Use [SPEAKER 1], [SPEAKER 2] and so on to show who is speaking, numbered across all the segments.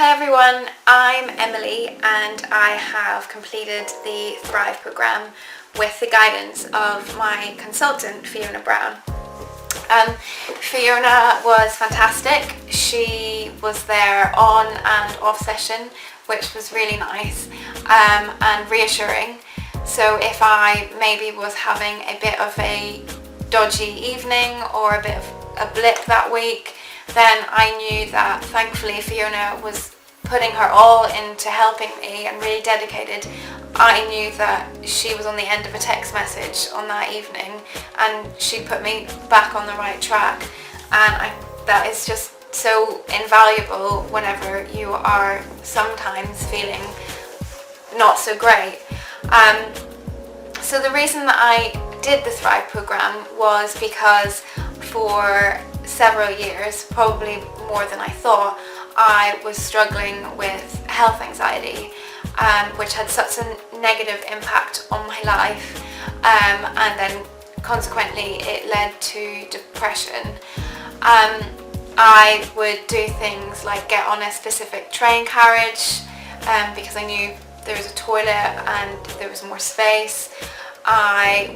[SPEAKER 1] Hi everyone, I'm Emily and I have completed the Thrive programme with the guidance of my consultant Fiona Brown. Fiona was fantastic. She was there on and off session, which was really nice and reassuring. So if I maybe was having a bit of a dodgy evening or a bit of a blip that week, then I knew that thankfully Fiona was putting her all into helping me and really dedicated. I knew that she was on the end of a text message on that evening and she put me back on the right track, and that is just so invaluable whenever you are sometimes feeling not so great. So the reason that I did the Thrive programme was because for several years, probably more than I thought, I was struggling with health anxiety, which had such a negative impact on my life, and then consequently it led to depression. I would do things like get on a specific train carriage because I knew there was a toilet and there was more space. I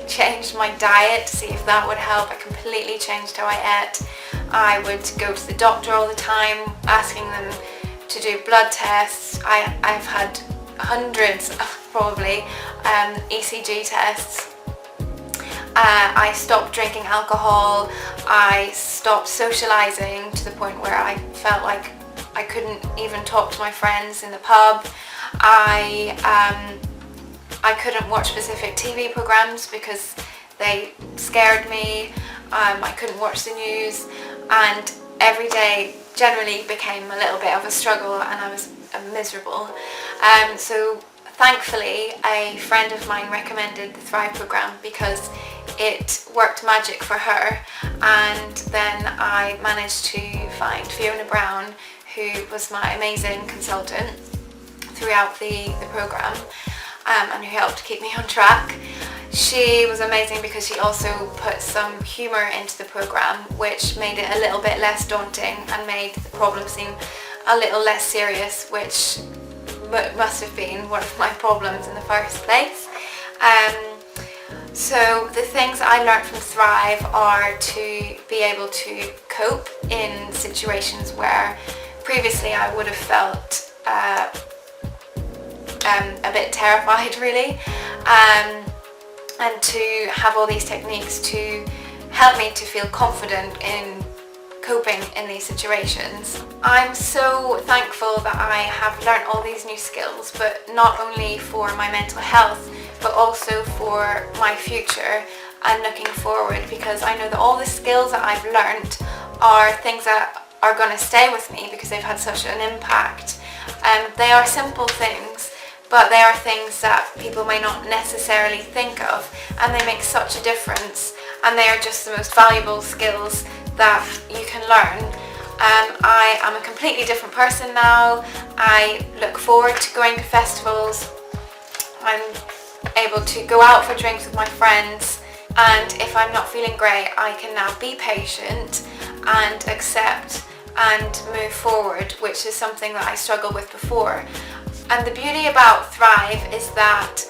[SPEAKER 1] changed my diet to see if that would help. I completely changed how I ate. I would go to the doctor all the time, asking them to do blood tests. I've had hundreds, probably, ECG tests. I stopped drinking alcohol. I stopped socialising to the point where I felt like I couldn't even talk to my friends in the pub. I couldn't watch specific TV programmes because they scared me. I couldn't watch the news, and every day generally became a little bit of a struggle and I was miserable. So thankfully a friend of mine recommended the Thrive programme because it worked magic for her, and then I managed to find Fiona Brown, who was my amazing consultant throughout the programme, and who helped keep me on track. She was amazing because she also put some humour into the programme, which made it a little bit less daunting and made the problem seem a little less serious, which must have been one of my problems in the first place. So the things I learned from Thrive are to be able to cope in situations where previously I would have felt a bit terrified, really, and to have all these techniques to help me to feel confident in coping in these situations. I'm so thankful that I have learnt all these new skills, but not only for my mental health but also for my future and looking forward, because I know that all the skills that I've learnt are things that are going to stay with me because they've had such an impact. They are simple things, but they are things that people may not necessarily think of, and they make such a difference, and they are just the most valuable skills that you can learn. I am a completely different person now. I look forward to going to festivals. I'm able to go out for drinks with my friends, and if I'm not feeling great, I can now be patient and accept and move forward, which is something that I struggled with before. And the beauty about Thrive is that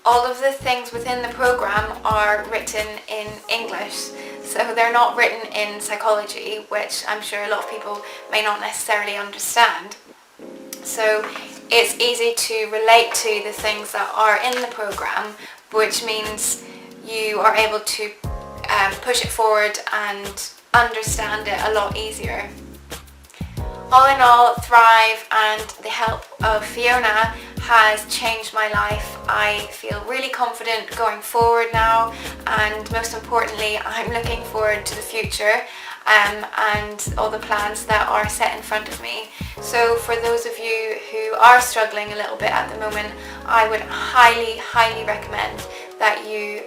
[SPEAKER 1] all of the things within the programme are written in English, so they're not written in psychology, which I'm sure a lot of people may not necessarily understand. So it's easy to relate to the things that are in the programme, which means you are able to push it forward and understand it a lot easier. All in all, Thrive and the help of Fiona has changed my life. I feel really confident going forward now, and most importantly, I'm looking forward to the future and all the plans that are set in front of me. So for those of you who are struggling a little bit at the moment, I would highly recommend that you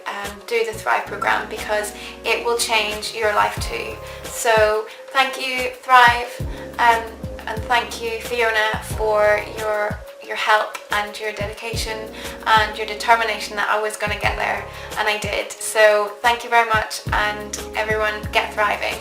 [SPEAKER 1] do the Thrive programme, because it will change your life too. So thank you, Thrive, and thank you, Fiona, for your help and your dedication and your determination that I was going to get there, and I did. So thank you very much, and everyone, get thriving.